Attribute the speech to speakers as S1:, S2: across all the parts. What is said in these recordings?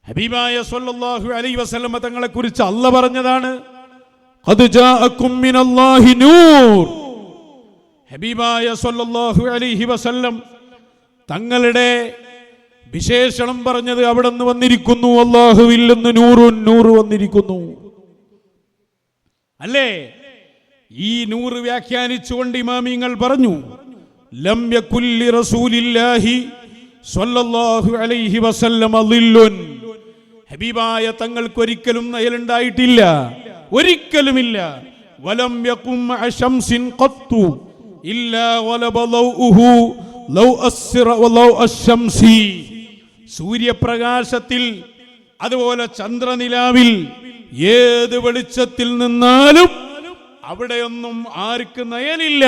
S1: ഹബീബായ സ്വല്ലല്ലാഹു അലൈഹി വസല്ലം തങ്ങളെ കുറിച്ച് അല്ലാഹ് പറഞ്ഞതാണ്, ഖദ് ജാഅകും മിനല്ലാഹി നൂർ. ഹബീബായ സ്വല്ലല്ലാഹു അലൈഹി വസല്ലം തങ്ങളുടെ വിശേഷണം പറഞ്ഞത് അവിടെ നിന്ന് വന്നിരിക്കുന്നു, അല്ലാഹുവിൽ നിന്ന് നൂറ് വന്നിരിക്കുന്നു. അല്ലേ? ഈ നൂറ് വ്യാഖ്യാനിച്ചുകൊണ്ട് ഇമാമിങ്ങൾ പറഞ്ഞു, ലം യകുല്ലി റസൂലില്ലാഹി സ്വല്ലല്ലാഹു അലൈഹി വസല്ലം ളില്ലുൻ. ഹബീബായ തങ്ങൾക്ക് ഒരിക്കലും നയലുണ്ടായിട്ടില്ല, ഒരിക്കലുമില്ല. വലം യകും അശംസിൻ ഖത്തു ഇല്ലാ വലബ ലൗഉഹു ലൗ അസ്റ വലൗ അശംസി. സൂര്യപ്രകാശത്തിൽ അതുപോലെ ചന്ദ്രനിലാവിൽ ഏത് വെളിച്ചത്തിൽ നിന്നാലും അവിടെയൊന്നും ആർക്ക് നയലില്ല.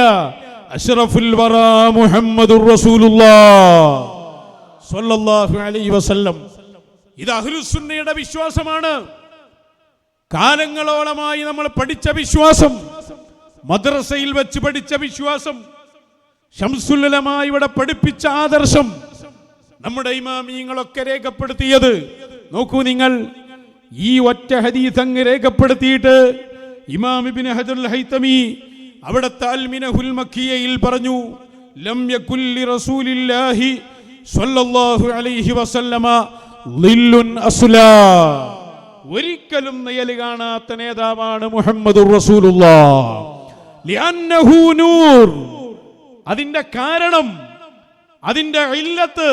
S1: അഷ്റഫുൽ വറാ മുഹമ്മദുർ റസൂലുള്ളാഹ് സ്വല്ലല്ലാഹു അലൈഹി വസല്ലം. ഇത് അഹ്ലുസുന്നയുടെ വിശ്വാസമാണ്. കാലങ്ങളോളമായി നമ്മൾ പഠിച്ച വിശ്വാസം, മദ്രസയിൽ വെച്ച് പഠിച്ച വിശ്വാസം, ശംസുൽ ഉലമ ഇവിടെ പഠിപ്പിച്ച ആദർശം, നമ്മുടെ ഇമാമിങ്ങളൊക്കെ രേഖപ്പെടുത്തിയത് നോക്കൂ നിങ്ങൾ. ഈ ഒറ്റ ഹദീസ് അങ്ങ് രേഖപ്പെടുത്തിയിട്ട് ഇമാം ഇബ്നു ഹജർ അൽ ഹൈതമി അവിടുത്തെ അൽ മിനഹുൽ മക്കിയയിൽ പറഞ്ഞു, ലം യകുല്ലി റസൂലില്ലാഹി സ്വല്ലല്ലാഹു അലൈഹി വസല്ലമ ളില്ലുൻ അസ്ലാ. ഒരിക്കലും നയൽ കാണാത്ത നേതാവാണ് മുഹമ്മദുർ റസൂലുള്ളാഹ്. ലിഅന്നഹു നൂർ. അതിന്റെ കാരണം, അതിന്റെ ഇല്ലത്ത്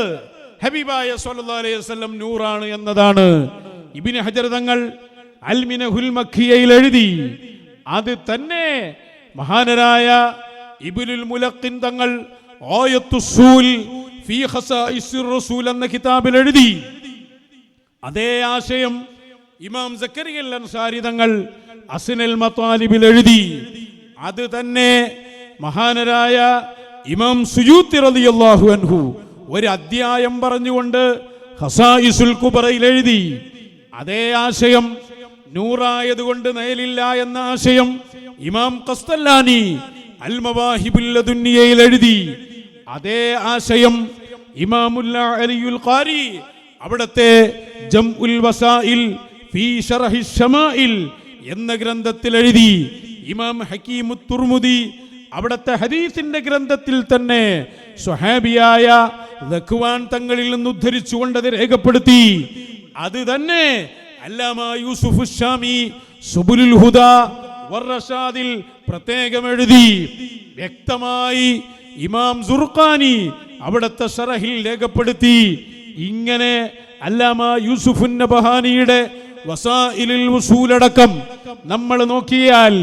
S1: ഹബീബായ സ്വല്ലല്ലാഹു അലൈഹി വസല്ലം നൂറാണ് എന്നതാണ്. ഇബ്നു ഹജർ തങ്ങൾ അൽ മിനഹുൽ മക്കിയയിൽ എഴുതി. അത് തന്നെ മഹാനരായ ഇബ്നുൽ മുലഖിൻ തങ്ങൾ ആയത്തുസ്സൂൽ ഫീ ഖസായിസിർ റസൂൽ എന്ന കിതാബിൽ എഴുതി. അതേ ആശയം ഇമാം സക്കരിയ അൽ അൻസാരി തങ്ങൾ അസ്നൽ മതാലിബിൽ എഴുതി. അത് തന്നെ മഹാനരായ ഇമാം സുയൂത്തി റളിയല്ലാഹു അൻഹു ഒരു അധ്യായം പറഞ്ഞുകൊണ്ട് ഖസായിസുൽ കുബറയിൽ എഴുതി. അതേ ആശയം നൂറായതുകൊണ്ട് നയലില്ല എന്ന ആശയം ഇമാം ഖസ്തല്ലാനി അൽ മവാഹിബുൽ ലദുന്നിയയിൽ എഴുതി. അതേ ആശയം ഇമാമുൽ അലിയുൽ ഖാരി അവിടത്തെ ജംഉൽ വസായിൽ ഫീ ശർഹി ശമാഇൽ എന്ന ഗ്രന്ഥത്തിൽ എഴുതി. ഇമാം ഹകീമുത് തുർമുദി അവിടത്തെ ഹദീസിന്റെ ഗ്രന്ഥത്തിൽ തന്നെ സ്വഹാബിയായ ദക്വാൻ തങ്ങളിൽ നിന്ന് ഉദ്ധരിച്ചുകൊണ്ട് അത് രേഖപ്പെടുത്തി. അത് തന്നെ അല്ലാമ യൂസുഫ് ശാമി സുബുലുൽ ഹുദാ വറഷാദിൽ പ്രത്യേകം എഴുതി. വ്യക്തമായി ഇമാം സുർഖാനി അവിടത്തെ ശറഹിൽ രേഖപ്പെടുത്തി. ഇങ്ങനെ അല്ലാമ യൂസുഫുൻ നബഹാനിയുടെ വസായിലുൽ ഉസൂലടക്കം നമ്മൾ നോക്കിയാൽ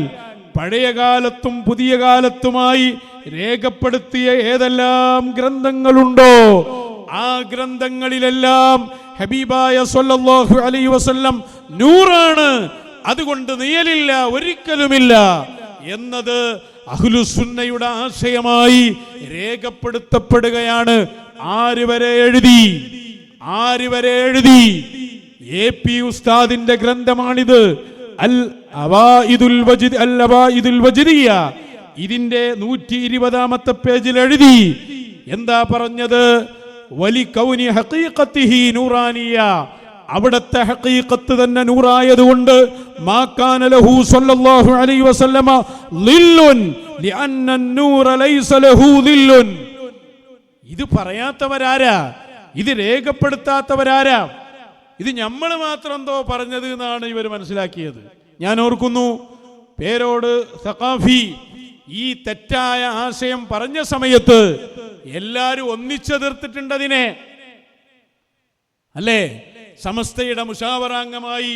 S1: പഴയ കാലത്തും പുതിയ കാലത്തുമായി രേഖപ്പെടുത്തിയ ഏതെല്ലാം ഗ്രന്ഥങ്ങളുണ്ടോ ആ ഗ്രന്ഥങ്ങളിലെല്ലാം ഹബീബായ സ്വല്ലല്ലാഹു അലൈഹി വസല്ലം നൂറാണ്, അതുകൊണ്ട് നിയലില്ല, ഒരിക്കലുമില്ല എന്നത് അഹ്ലുസുന്നയുടെ ആശയമായി രേഖപ്പെടുത്തപ്പെടുകയാണ്. ആര് വരെ എഴുതി? AP ഉസ്താദിന്റെ ഗ്രന്ഥമാണിത്. അൽ അവായിദുൽ വജിദിയ. ഇതിന്റെ 120-ാമത്തെ പേജിൽ എഴുതി. എന്താ പറഞ്ഞത്? വലി കൗനി ഹഖീഖത്തിഹി നൂറാനിയ. അവിടത്തെ ഹഖീഖത്ത് തന്നെ നൂറായതുകൊണ്ട് മാ കാന ലഹു സ്വല്ലല്ലാഹു അലൈഹി വസല്ലമ ളില്ലുൻ ലിഅന്ന അൻ-നൂറ ലൈസ ലഹു ളില്ലുൻ. ഇത് പറയാത്തവരാരാ? ഇത് രേഖപ്പെടുത്താത്തവരാരാ? ഇത് നമ്മൾ മാത്രം എന്തോ പറഞ്ഞത് എന്നാണ് ഇവർ മനസ്സിലാക്കിയത്. ഞാൻ ഓർക്കുന്നു, പേരോട് സഖാഫി ഈ തെറ്റായ ആശയം പറഞ്ഞ സമയത്ത് എല്ലാരും ഒന്നിച്ചെതിർത്തിട്ടുണ്ട് അതിനെ. അല്ലേ? സമസ്തയുടെ മുഷാവറാംഗമായി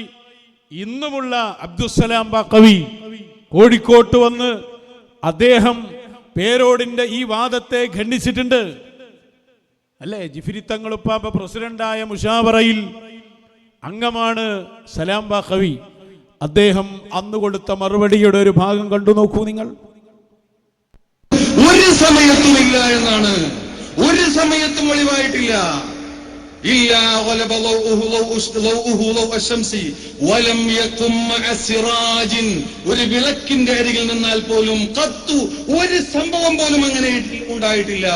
S1: ഇന്നുമുള്ള അബ്ദുസ്സലാം ബാഖവി കോഴിക്കോട്ട് വന്ന് അദ്ദേഹം പേരോടിന്റെ ഈ വാദത്തെ ഖണ്ഡിച്ചിട്ടുണ്ട്. അല്ലേ? ജിഫ്രി തങ്ങളുപ്പാപ്പ പ്രസിഡന്റായ മുഷാവറയിൽ അംഗമാണ് സലാം ബാഖവി. അദ്ദേഹം അന്ന് കൊടുത്ത മറുപടിയുടെ ഒരു ഭാഗം കണ്ടു നോക്കൂ നിങ്ങൾ.
S2: ഒരു സമയത്തും ഇല്ല എന്നാണ്, ഒരു സമയത്തും വെളിവായിട്ടില്ല. ഇല്ലാ ഗലബ ലൗഉഹു ലൗ അശംസി വലം യകും മഅ സിറാജിൻ. ഒരു വിളക്കിന്റെ അരികിൽ നിന്നാൽ പോലും ഖത്തു ഒരു സംഭവം പോലും അങ്ങനെ ഉണ്ടായിട്ടില്ല.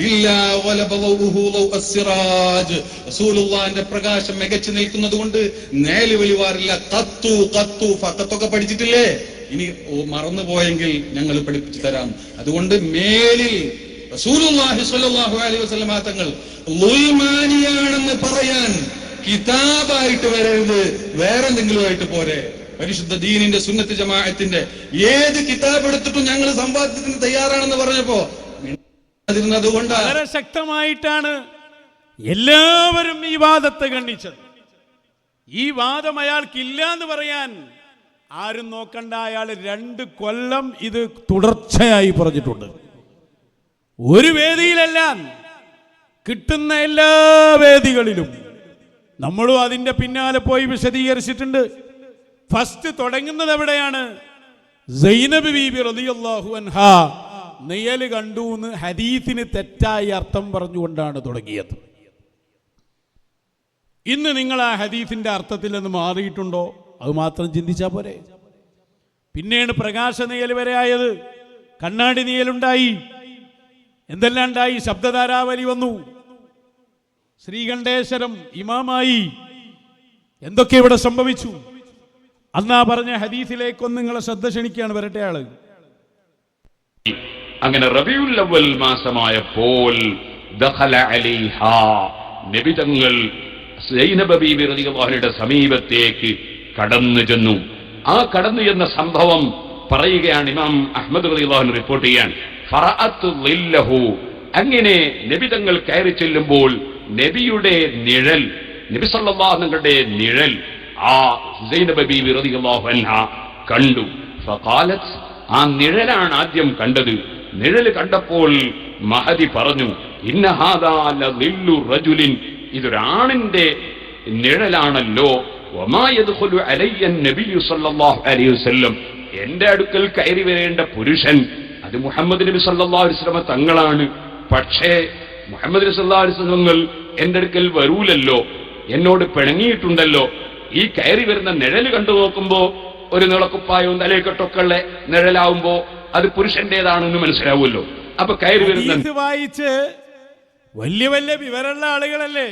S2: ഇല്ലാ ഗലബ ലൗഉഹു ലൗ അസ്സിറാജ്. റസൂലുള്ളാഹിന്റെ പ്രകാശം മികച്ചു നിൽക്കുന്നത് കൊണ്ട് നേല് വെളിവാറില്ല. ഖത്തു ഖത്തു ഫഖത്തൊക്കെ പഠിച്ചിട്ടില്ലേ? ഇനി മറന്നുപോയെങ്കിൽ ഞങ്ങൾ പഠിപ്പിച്ചു തരാം. അതുകൊണ്ട് മേലിൽ റസൂലുള്ളാഹി സ്വല്ലല്ലാഹു അലൈഹി വസല്ലം തങ്ങൾ ളുൽമാനിയാണെന്ന് പറയാൻ കിതാബായിട്ട് വരരുത്, വേറെന്തെങ്കിലുമായിട്ട് പോരെ. പരിശുദ്ധ ദീനിന്റെ സുന്നത്ത് ജമാഅത്തിന്റെ ഏത് കിതാബ് എടുത്തിട്ടും ഞങ്ങൾ സമ്പാദ്യത്തിന് തയ്യാറാണെന്ന് പറഞ്ഞപ്പോ അതിരുന്നതുകൊണ്ട്
S1: വളരെ ശക്തമായിട്ടാണ് എല്ലാവരും ഈ വാദത്തെ ഖണ്ഡിച്ചത്. ഈ വാദം അയാൾക്കില്ല എന്ന് പറയാൻ ആരും നോക്കണ്ട. അയാൾ 2 കൊല്ലം ഇത് തുടർച്ചയായി പറഞ്ഞിട്ടുണ്ട്. ഒരു വേദിയിലല്ല, കിട്ടുന്ന എല്ലാ വേദികളിലും നമ്മളും അതിന്റെ പിന്നാലെ പോയി വിശദീകരിച്ചിട്ടുണ്ട്. ഫസ്റ്റ് തുടങ്ങുന്നത് എവിടെയാണ്? സൈനബ് ബീബി റളിയല്ലാഹു അൻഹാ നെയ്യൽ കണ്ടു എന്ന് ഹദീസിന് തെറ്റായി അർത്ഥം പറഞ്ഞുകൊണ്ടാണ് തുടങ്ങിയത്. ഇന്ന് നിങ്ങൾ ആ ഹദീസിന്റെ അർത്ഥത്തിൽ നിന്ന് മാറിയിട്ടുണ്ടോ? അത് മാത്രം ചിന്തിച്ചാൽ പോരെ. പിന്നെയാണ് പ്രകാശ നെയ്യൽ വരെ ആയത്. കണ്ണാടി നെയ്യലുണ്ടായി, എന്തെല്ലാം ഉണ്ടായി. ശബ്ദധാരാവലി വന്നു, ശ്രീകണ്ഠേശ്വരം ഇമാമായി, എന്തൊക്കെ ഇവിടെ സംഭവിച്ചു. അന്നാ പറഞ്ഞ ഹദീസിലേക്കൊന്ന് നിങ്ങളെ ശ്രദ്ധ ക്ഷണിക്കുകയാണ്. വരട്ടെ ആള്.
S3: അങ്ങനെ റബീഉൽ അവ്വൽ മാസമായപ്പോൾ ദഖല അലൈഹാ, നബി തങ്ങൾ സൈനബ ബീബി റളിയല്ലാഹു അൻഹയുടെ സമീപത്തേക്ക് കടന്നു ചെന്നു. ആ കടന്നു ചെന്ന സംഭവം പറയുകയാണ് ഇമാം അഹ്മദ് റളിയല്ലാഹു അൻഹു റിപ്പോർട്ട് ചെയ്യാൻ. ഫറഅത്തു ളില്ലഹു, അങ്ങനെ നബി തങ്ങൾ കയറി ചെല്ലുമ്പോൾ നബിയുടെ നിഴൽ, നബി സല്ലല്ലാഹു അലൈഹി വസല്ലമയുടെ നിഴൽ ആ സൈനബ ബീബി റളിയല്ലാഹു അൻഹ കണ്ടു. ഫഖാലത്ത്, ആ നിഴലാണ് ആദ്യം കണ്ടത്. നിഴൽ കണ്ടപ്പോൾ മഹദി പറഞ്ഞു, ഇന്ന ഹാദാ ലളില്ലു റജുലിൻ, ഇതൊരാണിന്റെ നിഴലാണല്ലോ. വമാ യദ്ഖുലു അലയ്യ നബിയ്യു സല്ലല്ലാഹു അലൈഹി വസല്ലം, എന്റെ അടുക്കൽ കയറി വരേണ്ട പുരുഷൻ അത് മുഹമ്മദ് നബി സല്ലല്ലാഹു അലൈഹി വസല്ലം തങ്ങളാണ്. പക്ഷേ മുഹമ്മദ് നബി സല്ലല്ലാഹു അലൈഹി വസല്ലം എന്റെ അടുക്കൽ വരൂലല്ലോ, എന്നോട് പിണങ്ങിയിട്ടുണ്ടല്ലോ. ഈ കയറി വരുന്ന നിഴൽ കണ്ടു നോക്കുമ്പോ ഒരു നിളക്കുപ്പായവും തലയെക്കെട്ടൊക്കെ ഉള്ള നിഴലാവുമ്പോ അത് പുരുഷന്റേതാണെന്ന് മനസ്സിലാവുമല്ലോ. അപ്പൊ കയറി വരുന്ന
S1: വായിച്ച് വലിയ വലിയ വിവരമുള്ള ആളുകളല്ലേ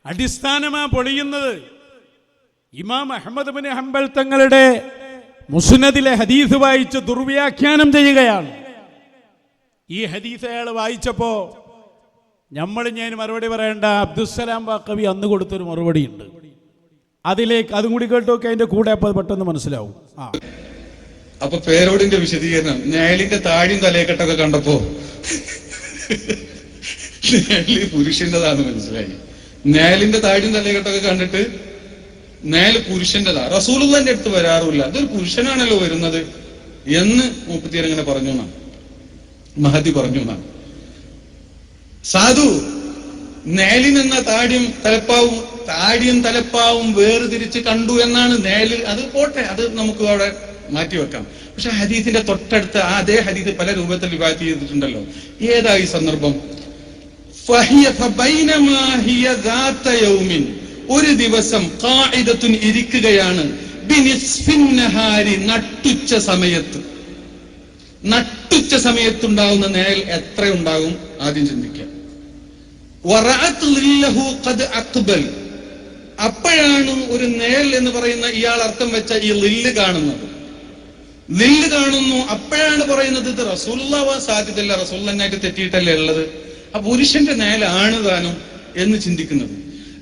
S1: അടിസ്ഥാനമാ പൊളിയുന്നത്. ഇമാം അഹ്മദ് ബിൻ ഹംബൽ തങ്ങളുടെ മുസ്നദിലെ ഹദീസ് വായിച്ച് ദുർവ്യാഖ്യാനം ചെയ്യുകയാണ്. ഈ ഹദീസ് അയാൾ വായിച്ചപ്പോ ഞാൻ മറുപടി പറയേണ്ട, അബ്ദുസ്സലാം ബാഖവി അന്ന് കൊടുത്തൊരു മറുപടി ഉണ്ട്. അതിലേക്ക് അതും കൂടി കേട്ടോക്കെ അതിന്റെ കൂടെ അപ്പൊ പെട്ടെന്ന് മനസ്സിലാവും.
S2: അപ്പൊ പേരോടിന്റെ വിശദീകരണം, നേലിന്റെ താടിയും തലയെക്കെട്ടൊക്കെ കണ്ടപ്പോ നേല് പുരുഷന്റെതാന്ന് മനസ്സിലായി. നേലിന്റെ താടിയും തലയെക്കെട്ടൊക്കെ കണ്ടിട്ട് നേല് പുരുഷന്റെതാ. റസൂലുള്ളാഹിന്റെ അടുത്ത് വരാറില്ല, അതൊരു പുരുഷനാണല്ലോ വരുന്നത് എന്ന് മുപ്പത്തിയരങ്ങനെ പറഞ്ഞു എന്നാണ്, മഹദി പറഞ്ഞു എന്നാണ്. സാധു നേലിനെന്ന താടിയും തലപ്പാവും വേർതിരിച്ച് കണ്ടു എന്നാണ് നേലിൽ. അത് പോട്ടെ, അത് നമുക്ക് അവിടെ മാറ്റിവെക്കാം. പക്ഷെ ഹദീസിന്റെ തൊട്ടടുത്ത് അതേ ഹദീസ് പല രൂപത്തിൽ വിവാദം ചെയ്തിട്ടുണ്ടല്ലോ. ഏതായി സന്ദർഭം? ഒരു ദിവസം ഖാഇദത്തുൻ ഇരിക്കുകയാണ്, നട്ടുച്ച സമയത്തുണ്ടാവുന്ന നേൽ എത്ര ഉണ്ടാകും ആദ്യം ചിന്തിക്കാം. അപ്പോഴാണ് ഒരു നേൽ എന്ന് പറയുന്ന ഇയാൾ അർത്ഥം വെച്ച ഈ ലില്ല് കാണുന്നത്. ലില്ല് കാണുന്നു, അപ്പോഴാണ് പറയുന്നത് ഇത് റസൂലുള്ളാഹി സാധ്യതയില്ല, റസൂലുള്ളാഹിനായിട്ട് തെറ്റിയിട്ടല്ലേ ഉള്ളത്, ആ പുരുഷന്റെ നേലാണ് താനും എന്ന് ചിന്തിക്കുന്നത്.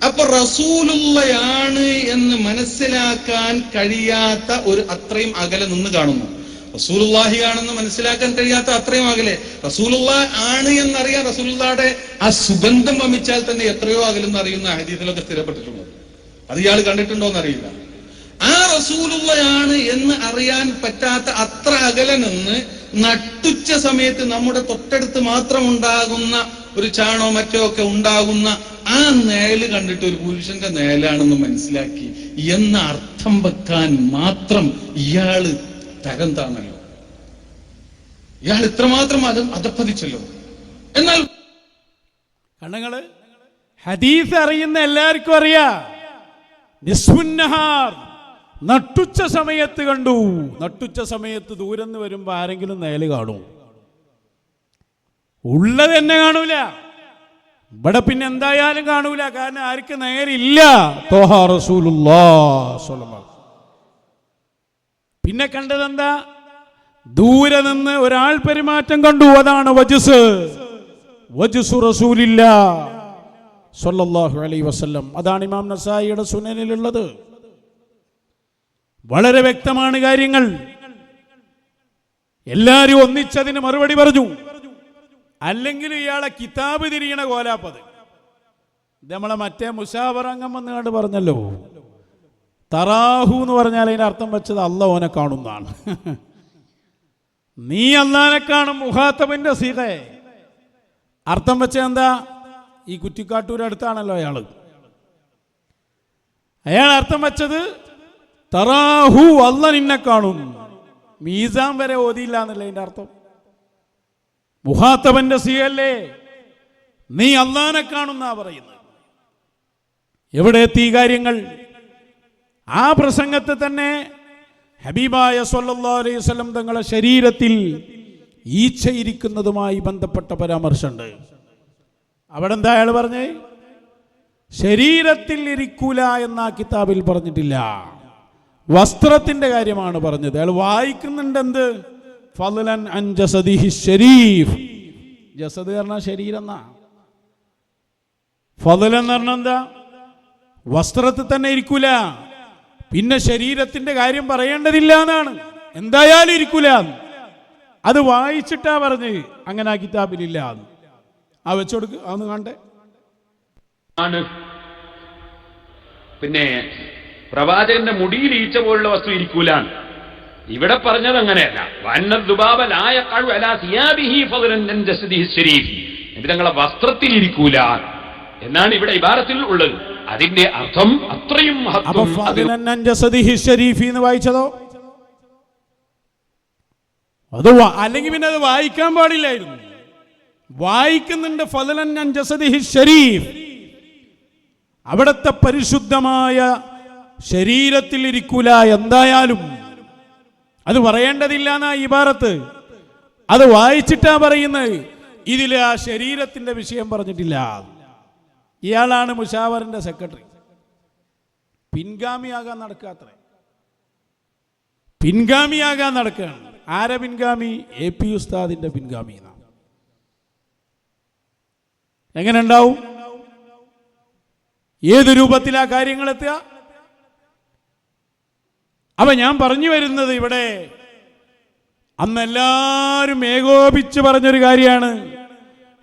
S2: അപ്പൊ റസൂലുള്ളയാണ് എന്ന് മനസ്സിലാക്കാൻ കഴിയാത്ത ഒരു അത്രയും അകലെ നിന്ന് കാണുന്നു. റസൂലുള്ളാഹി ആണെന്ന് മനസ്സിലാക്കാൻ കഴിയാത്ത അത്രയും അകലെ. റസൂലുള്ളാഹി ആണ് എന്നറിയാൻ റസൂലുള്ളാഹിയുടെ ആ സുഗന്ധം വമിച്ചാൽ തന്നെ എത്രയോ അകലെന്ന് അറിയുന്ന ഹദീസിലൊക്കെ സ്ഥിരപ്പെട്ടിട്ടുള്ളത്. അത് ഇയാൾ കണ്ടിട്ടുണ്ടോന്ന് അറിയില്ല. ആ റസൂലുള്ളാഹിയാണ് എന്ന് അറിയാൻ പറ്റാത്ത അത്ര അകലെ നിന്ന് നട്ടുച്ച സമയത്ത് നമ്മുടെ തൊട്ടടുത്ത് മാത്രം ഉണ്ടാകുന്ന ഒരു ചാണോ മറ്റോ ഒക്കെ ഉണ്ടാകുന്ന ആ നേല് കണ്ടിട്ട് ഒരു പുരുഷന്റെ നേലാണെന്ന് മനസ്സിലാക്കി എന്ന അർത്ഥം വെക്കാൻ മാത്രം ഇയാള് തരം താണല്ലോ, ഇയാൾ ഇത്രമാത്രം അധപ്പതിച്ചല്ലോ. എന്നാൽ
S1: കണ്ണങ്ങള് ഹദീസ് അറിയുന്ന എല്ലാവർക്കും അറിയാം, നിസ്ഫുന്നഹാർ, നട്ടുച്ച സമയത്ത് കണ്ടു. നട്ടുച്ച സമയത്ത് ദൂരെന്ന് വരുമ്പോ ആരെങ്കിലും നേല് കാണൂ? ഉള്ളത് തന്നെ കാണൂല. ഇവിടെ പിന്നെ എന്തായാലും കാണൂല, കാരണം ആർക്ക് നേരില്ല. ത്വഹ റസൂലുള്ളാഹി സ്വല്ലല്ലാഹു. പിന്നെ കണ്ടതെന്താ? ദൂരെ നിന്ന് ഒരാൾ പെരുമാറ്റം കണ്ടു. അതാണ് വജ്സ്, വജ്സു റസൂലില്ലാഹ് സ്വല്ലല്ലാഹു അലൈഹി വസല്ലം. അതാണ് ഇമാം നസായിയുടെ സുനനിലുള്ളത്. വളരെ വ്യക്തമാണ് കാര്യങ്ങൾ. എല്ലാവരും ഒന്നിച്ചതിന് മറുപടി പറഞ്ഞു. അല്ലെങ്കിൽ ഇയാളെ കിതാബ് തിരിയണ കോലാപ്പത്. ഇത് നമ്മളെ മറ്റേ മുശാവറംഗം വന്നുകൊണ്ട് പറഞ്ഞല്ലോ, തറാഹു എന്ന് പറഞ്ഞാൽ അതിന്റെ അർത്ഥം വെച്ചത് അല്ലാഹ് ഓനെ കാണുന്നതാണ്. നീ അല്ലാഹനെ കാണും, മുഖാത്തബിന്റെ സീഗെ. അർത്ഥം വെച്ച എന്താ? ഈ കുറ്റിക്കാട്ടൂർ അടുത്താണല്ലോ അയാൾ അർത്ഥം വെച്ചത് തറാഹു, അല്ലാഹ് നിന്നെ കാണും. മീസാൻ വരെ ഓതിയില്ല എന്നല്ലേ അതിന്റെ അർത്ഥം. മുഖാത്തബന്റെ സീഗല്ലേ, നീ അല്ലാഹനെ കാണുന്നാ പറയുന്നത്. എവിടെ എത്തി കാര്യങ്ങൾ? ആ പ്രസംഗത്തെ തന്നെ ഹബീബായ സ്വല്ലല്ലാഹു അലൈഹി വസല്ലം തങ്ങളുടെ ശരീരത്തിൽ ഈച്ചയിരിക്കുന്നതുമായി ബന്ധപ്പെട്ട പരാമർശമുണ്ട്. അവിടെ എന്താ അയാൾ പറഞ്ഞേ? ശരീരത്തിൽ ഇരിക്കൂല എന്ന കിതാബിൽ പറഞ്ഞിട്ടില്ല, വസ്ത്രത്തിന്റെ കാര്യമാണ് പറഞ്ഞത്. അയാൾ വായിക്കുന്നുണ്ട് എന്ത്? ഫളൻ അൻ ജസദിഹി ശരീഫ്. ജസദ് പറഞ്ഞ ശരീരം എന്നാ. ഫളൻ എന്ന് പറഞ്ഞാൽ എന്താ? വസ്ത്രത്തിൽ തന്നെ ഇരിക്കൂല, പിന്നെ ശരീരത്തിന്റെ കാര്യം പറയേണ്ടതില്ല എന്നാണ്. എന്തായാലും ഇരിക്കൂല. അത് വായിച്ചിട്ടാ പറഞ്ഞ്, അങ്ങനെ ആ കിതാബിലില്ല. ആ വെച്ചോടുക്ക്, അതൊന്ന് കണ്ടേ.
S3: പിന്നെ പ്രവാചകന്റെ മുടിയിൽ ഈച്ച പോലുള്ള വസ്തു ഇരിക്കൂല. ഇവിടെ പറഞ്ഞത് അങ്ങനെയല്ല. തങ്ങളെ വസ്ത്രത്തിൽ ഇരിക്കൂല എന്നാണ് ഇവിടെ ഇബാറത്തിൽ ഉള്ളത്. അതിന്റെ അർത്ഥം അത്രയും
S1: എന്ന് വായിച്ചതോ? അത് അല്ലെങ്കിൽ പിന്നെ അത് വായിക്കാൻ പാടില്ലായിരുന്നു. വായിക്കുന്നുണ്ട് ഫളൻ അൻ ജസദിഹി ശരീഫ്. അവിടത്തെ പരിശുദ്ധമായ ശരീരത്തിൽ ഇരിക്കൂല എന്തായാലും. അത് പറയേണ്ടതില്ല എന്നാ ഇബാറത്ത്. അത് വായിച്ചിട്ടാ പറയുന്നത്. ഇതില് ആ ശരീരത്തിന്റെ വിഷയം പറഞ്ഞിട്ടില്ല. ഇയാളാണ് മുശാവറിന്റെ സെക്രട്ടറി. പിൻഗാമിയാകാൻ നടക്കാത്രേ. പിൻഗാമിയാകാൻ നടക്കുകയാണ്. ആരെ പിൻഗാമി? AP ഉസ്താദിന്റെ പിൻഗാമി. എങ്ങനെ ഉണ്ടാവും? ഏത് രൂപത്തിലാ കാര്യങ്ങൾ എത്തുക? അപ്പൊ ഞാൻ പറഞ്ഞു വരുന്നത്, ഇവിടെ അന്ന് എല്ലാവരും ഏകോപിച്ച് പറഞ്ഞൊരു കാര്യമാണ്,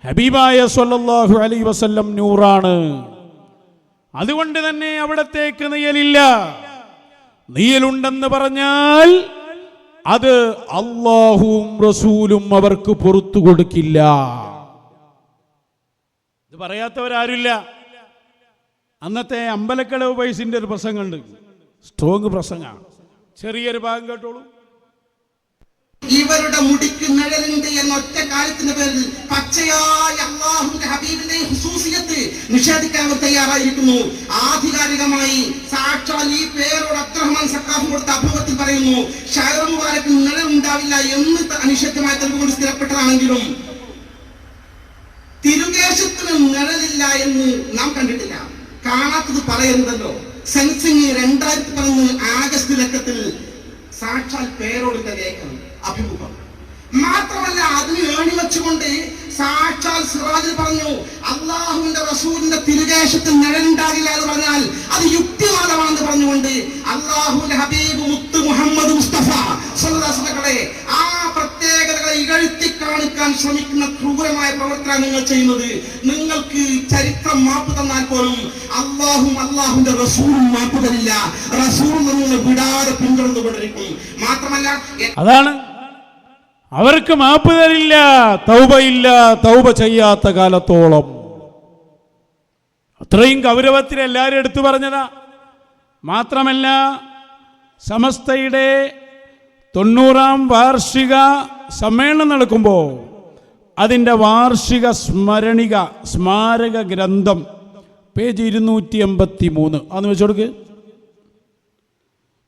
S1: ഹബീബായ സ്വല്ലല്ലാഹു അലൈഹി വസല്ലം നൂറാണ്. അതുകൊണ്ട് തന്നെ അവിടത്തേക്ക് നിഴലില്ല. നിഴലുണ്ടെന്ന് പറഞ്ഞാൽ അത് അല്ലാഹുവും റസൂലും അവർക്ക് പുറത്തു കൊടുക്കില്ല. ഇത് പറയാത്തവരാരുമില്ല. അന്നത്തെ അമ്പലക്കടവ് പൈസിന്റെ ഒരു പ്രസംഗമുണ്ട്, സ്ട്രോങ് പ്രസംഗമാണ്. ചെറിയൊരു ഭാഗം കേട്ടോളൂ.
S4: ഇവരുടെ മുടിക്ക് നിഴലുണ്ട് എന്ന ഒറ്റ കാര്യത്തിന്റെ പേരിൽ പച്ചയായ അല്ലാഹുവിന്റെ ഹബീബിന്റെ ഹുസൂസിയത്ത് നിഷേധിക്കാൻ അവർ തയ്യാറായിരിക്കുന്നു. ആധികാരികമായി സാക്ഷാൽ ഈ പേരോട് അബ്ദുറഹ്മാൻ സഖാഫ് കൊടുത്ത അഭിമുഖത്തിൽ പറയുന്നു, ഷായർ മുബാരക്ക് നിഴലുണ്ടാവില്ല എന്ന് അനിഷേധ്യമായ തെളിവുകൊണ്ട് സ്ഥിരപ്പെട്ടതാണെങ്കിലും തിരുകേശത്തിന് നിഴലില്ല എന്ന് നാം കണ്ടിട്ടില്ല. കാണാത്തത് പറയുന്നതല്ലോ. സെൻസിംഗ് 2011 ആഗസ്റ്റ് ലക്കത്തിൽ സാക്ഷാൽ പേരോടിന്റെ ലേഖനം, അഭിമുഖം. മാത്രമല്ല അതിന് ഏണിവെച്ചുകൊണ്ട് സാക്ഷാൽ സിറാജിൽ പറഞ്ഞു, അള്ളാഹുവിന്റെ റസൂലിന്റെ തിരുകേശത്തിൽ നിഴലുണ്ടാകില്ല എന്ന് പറഞ്ഞാൽ അത് യുക്തിവാദമാണെന്ന് പറഞ്ഞുകൊണ്ട് അള്ളാഹുവിന്റെ ഹബീബ് മുത്ത് മുഹമ്മദ് മുസ്തഫ സ്വല്ലല്ലാഹുകളെ ആ പ്രത്യേകതകളെ ഇകഴ്ത്തി കാണിക്കാൻ ശ്രമിക്കുന്ന ക്രൂരമായ പ്രവർത്തനം നിങ്ങൾ ചെയ്യുന്നത്. നിങ്ങൾക്ക് ചരിത്രം മാപ്പ് തന്നാൽ പോലും അള്ളാഹും അള്ളാഹുവിന്റെ റസൂലും മാപ്പ് തരില്ല. റസൂൽ നിങ്ങൾ വിടാതെ പിന്തുടർന്നുകൊണ്ടിരിക്കും. മാത്രമല്ല
S1: അതാണ് അവർക്ക് മാപ്പ് തരില്ല, തൗബയില്ല, തൗബ ചെയ്യാത്ത കാലത്തോളം. അത്രയും ഗൗരവത്തിൽ എല്ലാവരും എടുത്തു പറഞ്ഞതാ. മാത്രമല്ല സമസ്തയുടെ 90ാം വാർഷിക സമ്മേളനം നടക്കുമ്പോൾ അതിൻ്റെ വാർഷിക സ്മാരക ഗ്രന്ഥം പേജ് 283 അന്ന് വെച്ചോടുക്ക്.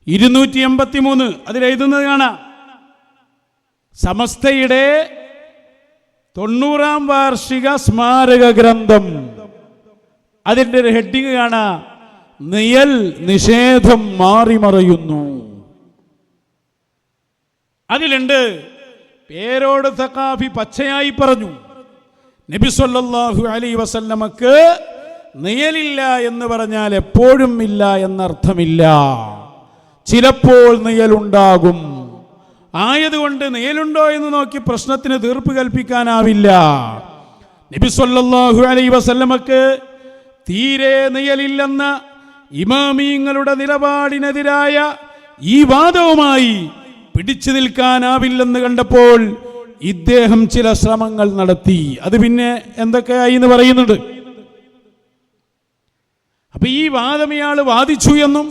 S1: 283 അതിലെഴുതുന്നത് കാണാം. സമസ്തയുടെ 90-ാം വാർഷിക സ്മാരക ഗ്രന്ഥം, അതിൻ്റെ ഒരു ഹെഡിങ് കാണാം, നിയൽ നിഷേധം മാറിമറയുന്നു. അതിലുണ്ട്, പേരോട് സഖാഫി പച്ചയായി പറഞ്ഞു, നബി സല്ലല്ലാഹു അലൈഹി വസല്ലമക്ക് നിയലില്ല എന്ന് പറഞ്ഞാൽ എപ്പോഴും ഇല്ല എന്നർത്ഥമില്ല, ചിലപ്പോൾ നിയലുണ്ടാകും. ആയതുകൊണ്ട് നിയലുണ്ടോ എന്ന് നോക്കി പ്രശ്നത്തിന് തീർപ്പ് കൽപ്പിക്കാനാവില്ല. നബി സല്ലല്ലാഹു അലൈഹി വസല്ലമക്ക് തീരെ നിയലില്ലെന്ന ഇമാമിങ്ങളുടെ നിലപാടിനെതിരായ ഈ വാദവുമായി പിടിച്ചു നിൽക്കാനാവില്ലെന്ന് കണ്ടപ്പോൾ ഇദ്ദേഹം ചില ശ്രമങ്ങൾ നടത്തി. അത് പിന്നെ എന്തൊക്കെയായി എന്ന് പറയുന്നുണ്ട്. അപ്പൊ ഈ വാദം ഇയാൾ വാദിച്ചു എന്നും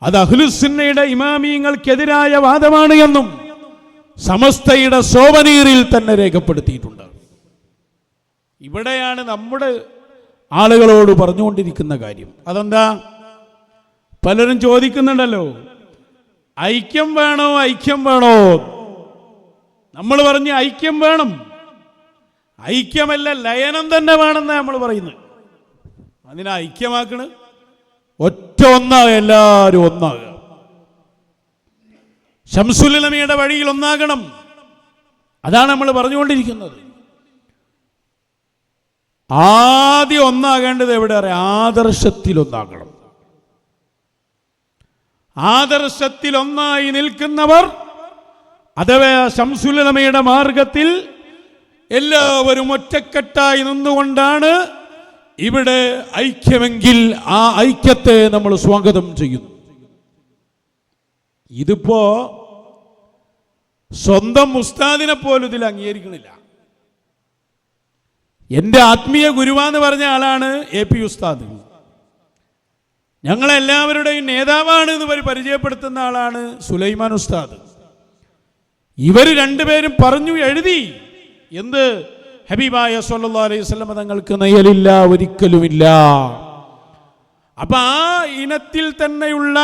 S1: അത് അഹ്ലുസുന്നയുടെ ഇമാമിയങ്ങൾക്കെതിരായ വാദമാണ് എന്നും സമസ്തയുടെ സോവനീറിൽ തന്നെ രേഖപ്പെടുത്തിയിട്ടുണ്ട്. ഇവിടെയാണ് നമ്മുടെ ആളുകളോട് പറഞ്ഞുകൊണ്ടിരിക്കുന്ന കാര്യം. അതെന്താ? പലരും ചോദിക്കുന്നുണ്ടല്ലോ, ഐക്യം വേണോ, ഐക്യം വേണോ? നമ്മൾ പറഞ്ഞ് ഐക്യം വേണം, ഐക്യമല്ല ലയനം തന്നെ വേണമെന്നാണ് നമ്മൾ പറയുന്നത്. അതിനെ ഐക്യമാക്കണ്, ഒറ്റ ഒന്നാകുക, എല്ലാവരും ഒന്നാകുക, ശംസുൽ ഉലമയുടെ വഴിയിൽ ഒന്നാകണം. അതാണ് നമ്മൾ പറഞ്ഞുകൊണ്ടിരിക്കുന്നത്. ആദ്യം ഒന്നാകേണ്ടത് എവിടെ അറിയാം? ആദർശത്തിൽ ഒന്നാകണം. ആദർശത്തിൽ ഒന്നായി നിൽക്കുന്നവർ, അഥവാ ശംസുൽ ഉലമയുടെ മാർഗത്തിൽ എല്ലാവരും ഒറ്റക്കെട്ടായി നിന്നുകൊണ്ടാണ് ഇവിടെ ഐക്യമെങ്കിൽ ആ ഐക്യത്തെ നമ്മൾ സ്വാഗതം ചെയ്യുന്നു. ഇതിപ്പോ സ്വന്തം ഉസ്താദിനെ പോലും ഇതിൽ അംഗീകരിക്കണില്ല. എൻ്റെ ആത്മീയ ഗുരുവാന്ന് പറഞ്ഞ ആളാണ് AP ഉസ്താദ്. ഞങ്ങളെല്ലാവരുടെയും നേതാവാണ് എന്ന് പരിചയപ്പെടുത്തുന്ന ആളാണ് സുലൈമാൻ ഉസ്താദ്. ഇവർ രണ്ടുപേരും പറഞ്ഞു എഴുതി, എന്ത്? ഹബീബായ സല്ലല്ലാഹു അലൈഹി വസല്ലം തങ്ങൾക്ക് നയലില്ല, ഒരിക്കലുമില്ല. അപ്പൊ ആ ഇനത്തിൽ തന്നെയുള്ള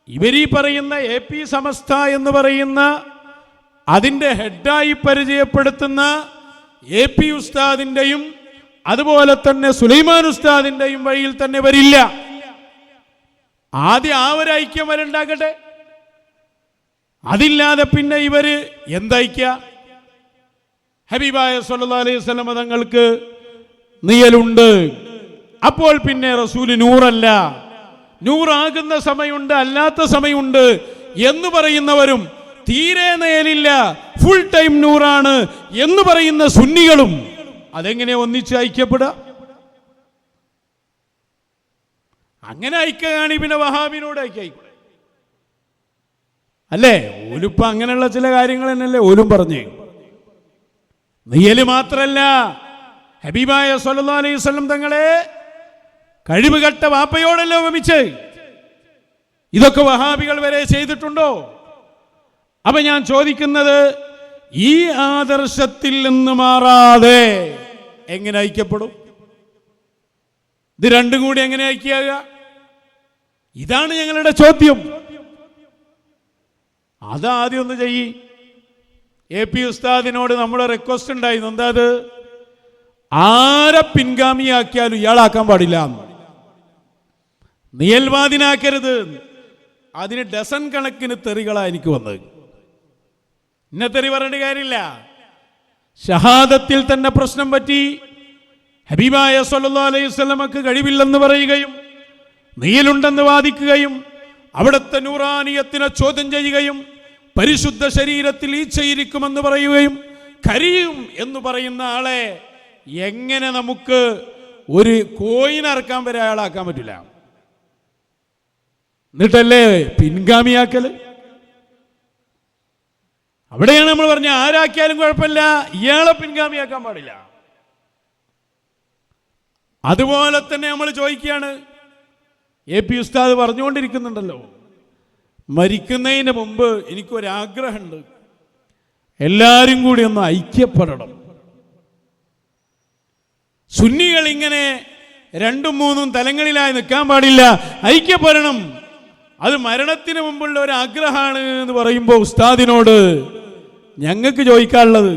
S1: ഇവരീ പറയുന്ന AP സമസ്ത എന്ന് പറയുന്ന അതിൻ്റെ ഹെഡായി പരിചയപ്പെടുത്തുന്ന AP ഉസ്താദിൻ്റെയും അതുപോലെ തന്നെ സുലൈമാൻ ഉസ്താദിൻ്റെയും വഴിയിൽ തന്നെ വരില്ല. ആദ്യം ആ ഒരു ഐക്യം വരണ്ടാകട്ടെ. അതില്ലാതെ പിന്നെ ഇവര് എന്തൈക്യ? ഹബീബായ സല്ലല്ലാഹു അലൈഹി വസല്ലം തങ്ങൾക്ക് നിയലുണ്ട്, അപ്പോൾ പിന്നെ റസൂല് നൂറല്ല, നൂറാകുന്ന സമയമുണ്ട്, അല്ലാത്ത സമയമുണ്ട് എന്ന് പറയുന്നവരും, തീരെ നിയലില്ല, ഫുൾ ടൈം നൂറാണ് എന്ന് പറയുന്ന സുന്നികളും അതെങ്ങനെ ഒന്നിച്ച് ഐക്യപ്പെടുക? അങ്ങനെ ഐക്യമാണ് പിന്നെ വഹാബിനോട് ഐക്യമായിക്കൂടെ? അല്ലേ? ഓലിപ്പ അങ്ങനെയുള്ള ചില കാര്യങ്ങൾ തന്നെയല്ലേ ഓലും പറഞ്ഞു. നിയല് മാത്രല്ല, ഹബീബായ സല്ലല്ലാഹു അലൈഹി വസല്ലം തങ്ങളെ കഴിവുകെട്ട വാപ്പയോടല്ലോ ഉപമിച്ച്. ഇതൊക്കെ വഹാബികൾ വരെ ചെയ്തിട്ടുണ്ടോ? അപ്പൊ ഞാൻ ചോദിക്കുന്നത്, ഈ ആദർശത്തിൽ നിന്ന് മാറാതെ എങ്ങനെ ഐക്യപ്പെടും? ഇത് രണ്ടും കൂടി എങ്ങനെ ഐക്യാകുക? ഇതാണ് ഞങ്ങളുടെ ചോദ്യം. അതാദ്യം ഒന്ന് ചെയ്യ്. AP ഉസ്താദിനോട് നമ്മുടെ റിക്വസ്റ്റ് ഉണ്ടായിരുന്നു, എന്താ അത്? ആരെ പിൻഗാമിയാക്കിയാലും ഇയാളാക്കാൻ പാടില്ല, നിയൽവാദിനാക്കരുത്. അതിന് ഡസൻ കണക്കിന് തെറികളാണ് എനിക്ക് വന്നത്. ഇന്ന തെറി പറഞ്ഞിട്ട് കാര്യമില്ല. ഷഹാദത്തിൽ തന്നെ പ്രശ്നം പറ്റി. ഹബീബായ സല്ലല്ലാഹു അലൈഹി വസല്ലമക്ക് കഴിവില്ലെന്ന് പറയുകയും നിയലുണ്ടെന്ന് വാദിക്കുകയും അവിടുത്തെ നൂറാനിയത്തിനെ ചോദ്യം ചെയ്യുകയും പരിശുദ്ധ ശരീരത്തിൽ ഈച്ചയിരിക്കുമെന്ന് പറയുകയും കരിയും എന്ന് പറയുന്ന ആളെ എങ്ങനെ നമുക്ക് ഒരു കോയിനറക്കാൻ വരെ അയാളാക്കാൻ പറ്റില്ല? എന്നിട്ടല്ലേ പിൻഗാമിയാക്കല്? അവിടെയാണ് നമ്മൾ പറഞ്ഞ, ആരാക്കിയാലും കുഴപ്പമില്ല, ഇയാളെ പിൻഗാമിയാക്കാൻ പാടില്ല. അതുപോലെ തന്നെ നമ്മൾ ചോദിക്കുകയാണ്, AP ഉസ്താദ് പറഞ്ഞുകൊണ്ടിരിക്കുന്നുണ്ടല്ലോ, മരിക്കുന്നതിന് മുമ്പ് എനിക്കൊരാഗ്രഹമുണ്ട്, എല്ലാവരും കൂടി ഒന്ന് ഐക്യപ്പെടണം. സുന്നികൾ ഇങ്ങനെ രണ്ടും മൂന്നും തലങ്ങളിലായി നിൽക്കാൻ പാടില്ല, ഐക്യപ്പെടണം. അത് മരണത്തിന് മുമ്പുള്ള ഒരു ആഗ്രഹമാണ് എന്ന് പറയുമ്പോൾ ഉസ്താദിനോട് ഞങ്ങൾക്ക് ചോദിക്കാനുള്ളത്,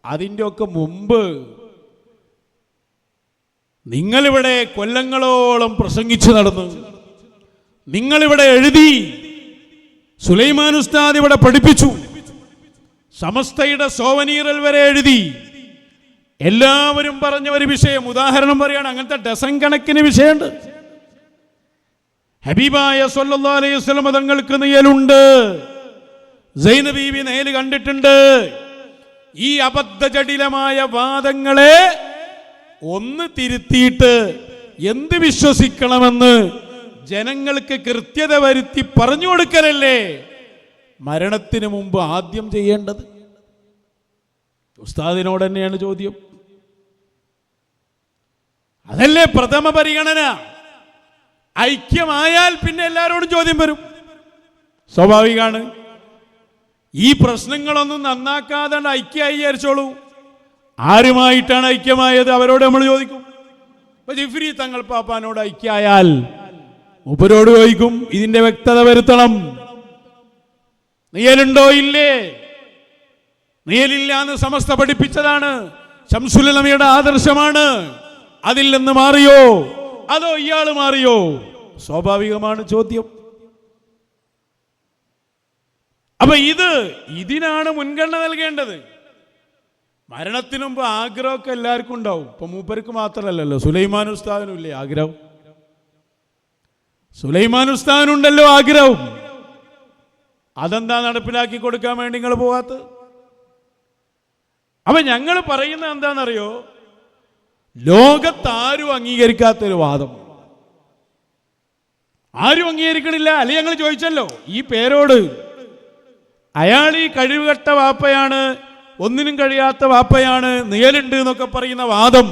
S1: അതിൻ്റെ ഒക്കെ മുമ്പ് നിങ്ങളിവിടെ കൊല്ലങ്ങളോളം പ്രസംഗിച്ചു നടന്നു, നിങ്ങളിവിടെ എഴുതി, സുലൈമാൻ ഉസ്താദ് ഇവിടെ പഠിപ്പിച്ചു, സമസ്തയുടെ സോവനീറൽ വരെ എഴുതി, എല്ലാവരും പറഞ്ഞ ഒരു വിഷയം, ഉദാഹരണം പറയാണ്, അങ്ങനത്തെ ഡസൻ കണക്കിന് വിഷയമുണ്ട്. ഹബീബായ സല്ലല്ലാഹു അലൈഹി വസല്ലം തങ്ങൾക്ക് നിയലുണ്ട്, സൈനബ് ബീവി നേല് കണ്ടിട്ടുണ്ട്. ഈ അബദ്ധജടിലമായ വാദങ്ങളെ ഒന്ന് തിരുത്തിയിട്ട് എന്ത് വിശ്വസിക്കണമെന്ന് ജനങ്ങൾക്ക് കൃത്യത വരുത്തി പറഞ്ഞു കൊടുക്കലല്ലേ മരണത്തിന് മുമ്പ് ആദ്യം ചെയ്യേണ്ടത്. ഉസ്താദിനോട് തന്നെയാണ് ചോദ്യം. അതല്ലേ പ്രഥമ പരിഗണന. ഐക്യമായാൽ പിന്നെ എല്ലാവരോടും ചോദ്യം വരും, സ്വാഭാവികമാണ്. ഈ പ്രശ്നങ്ങളൊന്നും നന്നാക്കാതെ ഐക്യമായി വിചാരിച്ചോളൂ. ആരുമായിട്ടാണ് ഐക്യമായത് അവരോട് നമ്മൾ ചോദിക്കും. ഇപ്പൊ ജിഫ്രി തങ്ങൾ പാപ്പാനോട് ഐക്യായാൽ മൂപ്പരോട് ചോദിക്കും, ഇതിന്റെ വ്യക്തത വരുത്തണം. നിയലുണ്ടോ ഇല്ലേ? നിയലില്ല എന്ന് സമസ്ത പഠിപ്പിച്ചതാണ്, ശംസുൽ ഉലമയുടെ ആദർശമാണ്. അതിൽ നിന്ന് മാറിയോ അതോ ഇയാൾ മാറിയോ? സ്വാഭാവികമാണ് ചോദ്യം. അപ്പൊ ഇതിനാണ് മുൻഗണന നൽകേണ്ടത്. മരണത്തിന് മുമ്പ് ആഗ്രഹമൊക്കെ എല്ലാവർക്കും ഉണ്ടാവും. ഇപ്പൊ മൂപ്പർക്ക് മാത്രമല്ലല്ലോ, സുലൈമാൻ ഉസ്താദിനും ഇല്ലേ ആഗ്രഹം? സുലൈമാൻ ഉസ്താദിനുണ്ടല്ലോ ആഗ്രഹം. അതെന്താ നടപ്പിലാക്കി കൊടുക്കാൻ വേണ്ടി നിങ്ങൾ പോവാത്തത്? അപ്പൊ ഞങ്ങൾ പറയുന്നത് എന്താണെന്നറിയോ? ലോകത്താരും അംഗീകരിക്കാത്തൊരു വാദം, ആരും അംഗീകരിക്കണില്ല. അല്ലെ ഞങ്ങൾ ചോദിച്ചല്ലോ ഈ പേരോട്, അയാൾ ഈ കഴിവുകെട്ട വാപ്പയാണ്, ഒന്നിനും കഴിയാത്ത വാപ്പയാണ്, നിയലുണ്ട് എന്നൊക്കെ പറയുന്ന വാദം,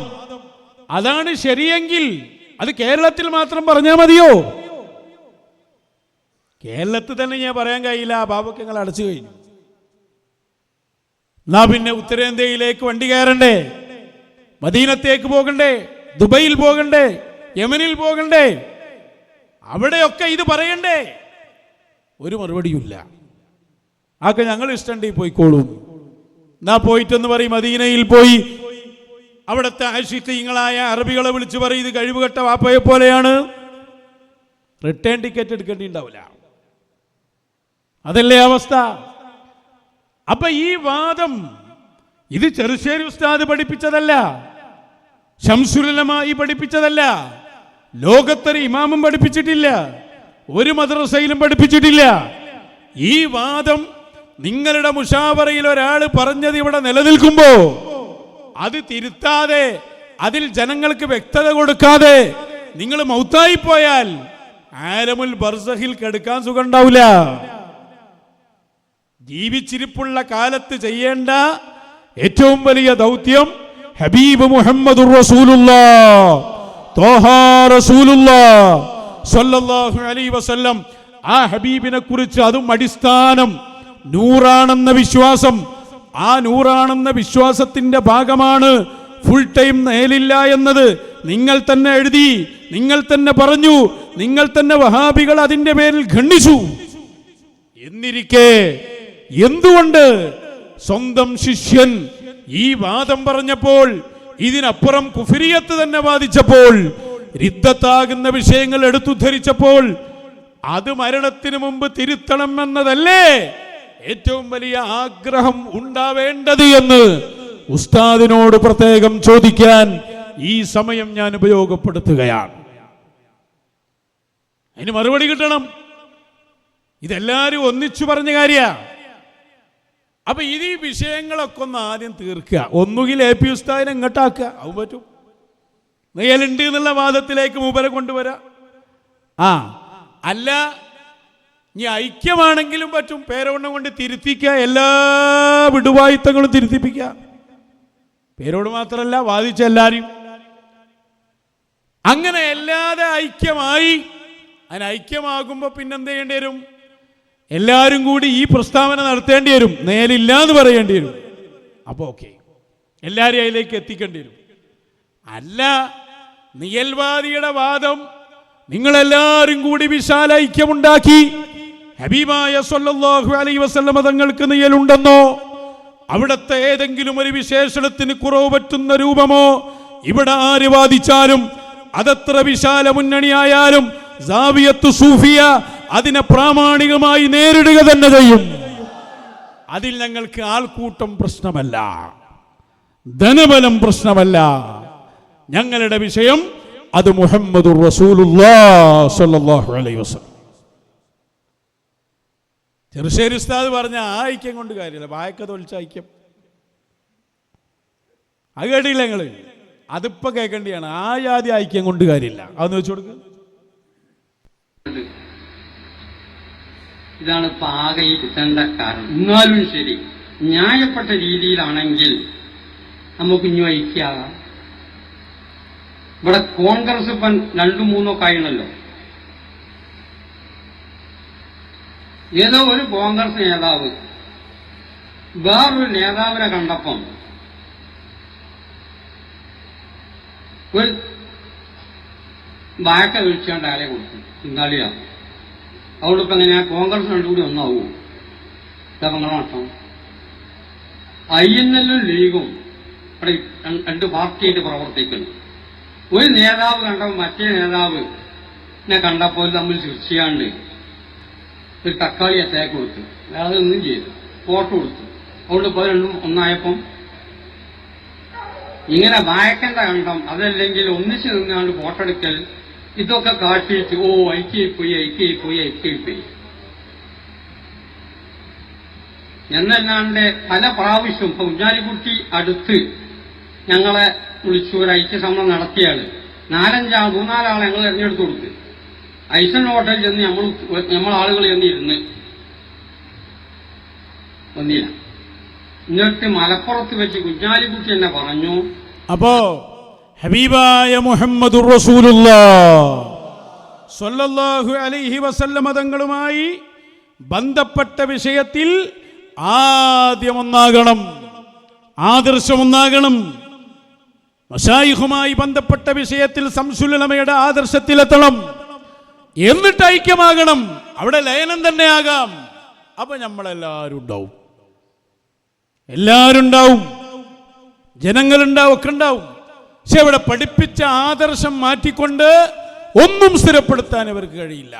S1: അതാണ് ശരിയെങ്കിൽ അത് കേരളത്തിൽ മാത്രം പറഞ്ഞാൽ മതിയോ? കേരളത്തിൽ തന്നെ ഞാൻ പറയാൻ കഴിയില്ല, ആ ബാബക്ക് ഞങ്ങൾ അടച്ചു കഴിഞ്ഞു. എന്നാ പിന്നെ ഉത്തരേന്ത്യയിലേക്ക് വണ്ടി കയറണ്ടേ? മദീനത്തേക്ക് പോകണ്ടേ? ദുബൈയിൽ പോകണ്ടേ? യമനിൽ പോകണ്ടേ? അവിടെയൊക്കെ ഇത് പറയണ്ടേ? ഒരു മറുപടിയില്ല. ആക്കെ ഞങ്ങൾ ഇഷ്ടമുണ്ടെങ്കിൽ പോയിക്കോളും. എന്നാ പോയിട്ടെന്ന് പറയും, മദീനയിൽ പോയി അവിടുത്തെ ആശിഖീങ്ങളായ അറബികളെ വിളിച്ചു പറയും, ഇത് കഴിവുകെട്ട വാപ്പയെ പോലെയാണ്. റിട്ടേൺ ടിക്കറ്റ് എടുക്കേണ്ടി ഉണ്ടാവില്ല. അതല്ലേ അവസ്ഥ? അപ്പൊ ഈ വാദം ഇത് ചെറുശ്ശേരി ഉസ്താദ് പഠിപ്പിച്ചതല്ല, ശംസുൽ ഉലമ പഠിപ്പിച്ചതല്ല, ലോകത്തൊരു ഇമാമും പഠിപ്പിച്ചിട്ടില്ല, ഒരു മദ്രസയിലും പഠിപ്പിച്ചിട്ടില്ല. ഈ വാദം നിങ്ങളുടെ മുഷാവറയിൽ ഒരാൾ പറഞ്ഞത് ഇവിടെ നിലനിൽക്കുമ്പോ അത് തിരുത്താതെ, അതിൽ ജനങ്ങൾക്ക് വ്യക്തത കൊടുക്കാതെ നിങ്ങൾ മൗത്തായി പോയാൽ ആലമുൽ ബർസഖിൽ കിടക്കാൻ സുഖം ഉണ്ടാവില്ല. ജീവിച്ചിരിപ്പുള്ള കാലത്ത് ചെയ്യേണ്ട ഏറ്റവും വലിയ ദൗത്യം ഹബീബ് മുഹമ്മദുർ റസൂലുള്ളാഹ് ത്വാഹ റസൂലുള്ളാഹ് സ്വല്ലല്ലാഹു അലൈഹി വസല്ലം, ആ ഹബീബിനെ കുറിച്ച്, അതും അടിസ്ഥാനം നൂറാണെന്ന വിശ്വാസം. ആ നൂറാണെന്ന വിശ്വാസത്തിന്റെ ഭാഗമാണ് ഫുൾ ടൈം നേലില്ല എന്നത്. നിങ്ങൾ തന്നെ എഴുതി, നിങ്ങൾ തന്നെ പറഞ്ഞു, നിങ്ങൾ തന്നെ വഹാബികൾ അതിന്റെ പേരിൽ ഖണ്ഡിച്ചു. എന്നിരിക്കെ എന്തുകൊണ്ട് സ്വന്തം ശിഷ്യൻ ഈ വാദം പറഞ്ഞപ്പോൾ, ഇതിനപ്പുറം കുഫിരിയത്ത് തന്നെ വാദിച്ചപ്പോൾ, റിദ്ദത്താകുന്ന വിഷയങ്ങൾ എടുത്തുദ്ധരിച്ചപ്പോൾ അത് മരണത്തിന് മുമ്പ് തിരുത്തണം എന്നതല്ലേ ഏറ്റവും വലിയ ആഗ്രഹം ഉണ്ടാവേണ്ടത് എന്ന് ഉസ്താദിനോട് പ്രത്യേകം ചോദിക്കാൻ ഈ സമയം ഞാൻ ഉപയോഗപ്പെടുത്തുകയാണ്. അതിന് മറുപടി കിട്ടണം. ഇതെല്ലാവരും ഒന്നിച്ചു പറഞ്ഞ കാര്യമാണ്. അപ്പൊ ഇത് ഈ വിഷയങ്ങളൊക്കെ ഒന്ന് ആദ്യം തീർക്കുക. ഒന്നുകിൽ എ പി ഉസ്താദിനെ ഇങ്ങോട്ടാക്കുക, അത് പറ്റും. നെയ്യലുണ്ട് എന്നുള്ള വാദത്തിലേക്ക് മൂപ്പരെ കൊണ്ടുവരാം. അല്ല ഇനി ഐക്യമാണെങ്കിലും പറ്റും, പേരോണ്ണം കൊണ്ട് തിരുത്തിക്കുക, എല്ലാ വിടുവായുത്തങ്ങളും തിരുത്തിപ്പിക്കുക. പേരോട് മാത്രമല്ല, വാദിച്ച എല്ലാവരും. അങ്ങനെ അല്ലാതെ ഐക്യമായി, അതിന് ഐക്യമാകുമ്പോൾ പിന്നെന്ത് ചെയ്യേണ്ടി വരും? എല്ലാവരും കൂടി ഈ പ്രസ്താവന നടത്തേണ്ടി വരും, നേരില്ല എന്ന് പറയേണ്ടി വരും. അപ്പോൾ ഓക്കെ, എല്ലാവരും അതിലേക്ക് എത്തിക്കേണ്ടി വരും. അല്ല നിയൽവാദിയുടെ വാദം നിങ്ങളെല്ലാവരും കൂടി വിശാല ഐക്യമുണ്ടാക്കി ഹബീബായ സ്വല്ലല്ലാഹു അലൈഹി വസല്ലമ തങ്ങൾക്ക് നിയലുണ്ടെന്നോ അവിടുത്തെ ഏതെങ്കിലും ഒരു വിശേഷണത്തിന് കുറവ് പറ്റുന്ന രൂപമോ ഇവിടെ ആര് വാദിച്ചാലും അതത്ര വിശാല മുന്നണിയായാലും സാവിയത്തു സൂഫിയ അതിനെ പ്രാമാണികമായി നേരിടുക തന്നെ ചെയ്യും. അതിൽ ഞങ്ങൾക്ക് ആൾക്കൂട്ടം പ്രശ്നമല്ല, ധനബലം പ്രശ്നമല്ല. ഞങ്ങളുടെ വിഷയം അത് മുഹമ്മദുർ റസൂലുള്ളാഹി സ്വല്ലല്ലാഹു അലൈഹി വസല്ലം. ചെറുശ്ശേരി ഉസ്താദ് പറഞ്ഞ ആ ഐക്യം കൊണ്ട് കാര്യമില്ല, വായക്ക തൊളിച്ച ഐക്യം അത് കേട്ടില്ല ഞങ്ങള്. അതിപ്പോ കേൾക്കേണ്ടിയാണ്. ആ ജാതി ഐക്യം കൊണ്ട് കാര്യമില്ല, അതൊന്ന് വെച്ചു കൊടുക്കുക.
S5: ഇതാണ് ഇപ്പൊ ആകെ ഈ കിട്ടേണ്ട കാരണം. എന്നാലും ശരി, ന്യായപ്പെട്ട രീതിയിലാണെങ്കിൽ നമുക്ക് ഇനി ഐക്യാകാം. ഇവിടെ കോൺഗ്രസ് ഇപ്പം 2-3 കഴിയണല്ലോ. ഏതോ ഒരു കോൺഗ്രസ് നേതാവ് വേറൊരു നേതാവിനെ കണ്ടപ്പം ഒരു ബാക്ക വിളിച്ചാണ്ട് അയാളെ കൊടുത്തു. ഇന്നാളിയാണ് അതുകൊണ്ട് ഇപ്പൊ എങ്ങനെയാ കോൺഗ്രസ് രണ്ടുകൂടി ഒന്നാവൂ? ഇതാ നിങ്ങളെ നഷ്ടം. INL ലീഗും ഇവിടെ 2 പാർട്ടിയായിട്ട് പ്രവർത്തിക്കുന്നു. ഒരു നേതാവ് കണ്ടപ്പോൾ മറ്റേ നേതാവിനെ കണ്ടപ്പോൾ തമ്മിൽ ചർച്ചയാണ്ട് ഒരു തക്കാളി അറ്റാക്ക് കൊടുത്തു. അയാൾ ഒന്നും ചെയ്തു, ഫോട്ടോ കൊടുത്തു. അതുകൊണ്ട് ഇപ്പോൾ 2 ഒന്നായപ്പം ഇങ്ങനെ വായക്കണ്ട കണ്ടം, അതല്ലെങ്കിൽ ഒന്നിച്ച് നിന്നാണ്ട് ഫോട്ടോ എടുക്കൽ, ഇതൊക്കെ കാട്ടിയിട്ട് ഐക്യായിപ്പോയി. എന്നല്ലാണ്ട് പല പ്രാവശ്യവും ഇപ്പൊ കുഞ്ഞാലിക്കുട്ടി അടുത്ത് ഞങ്ങളെ വിളിച്ചു ഒരു ഐക്യസമ്മേളനം നടത്തിയാള് 3-4 ആളെ ഞങ്ങൾ തെരഞ്ഞെടുത്ത് കൊടുത്ത് ഐസൺ ഹോട്ടലിൽ ചെന്ന് നമ്മളാളുകൾ ചെന്നിരുന്ന് വന്നില്ല. എന്നിട്ട് മലപ്പുറത്ത് വെച്ച് കുഞ്ഞാലിക്കുട്ടി എന്നെ പറഞ്ഞു,
S1: അപ്പോ ഹബീബായ മുഹമ്മദുർ റസൂലുള്ളാഹി സ്വല്ലല്ലാഹു അലൈഹി വസല്ലമ തങ്ങളുമായി ബന്ധപ്പെട്ട വിഷയത്തിൽ ആദ്യം ഒന്നാകണം, ആദർശമൊന്നാകണം. മശായിഖുമായി ബന്ധപ്പെട്ട വിഷയത്തിൽ ശംസുൽ ഉലമയുടെ ആദർശത്തിലെത്തണം, എന്നിട്ട് ഐക്യമാകണം. അവിടെ ലയനം തന്നെ ആകാം. അപ്പൊ നമ്മളെല്ലാവരും ഉണ്ടാവും, എല്ലാവരും ഉണ്ടാവും, ജനങ്ങളുണ്ടാവും, ഒക്കെ ഉണ്ടാവും. പക്ഷെ ഇവിടെ പഠിപ്പിച്ച ആദർശം മാറ്റിക്കൊണ്ട് ഒന്നും സ്ഥിരപ്പെടുത്താൻ ഇവർക്ക് കഴിയില്ല.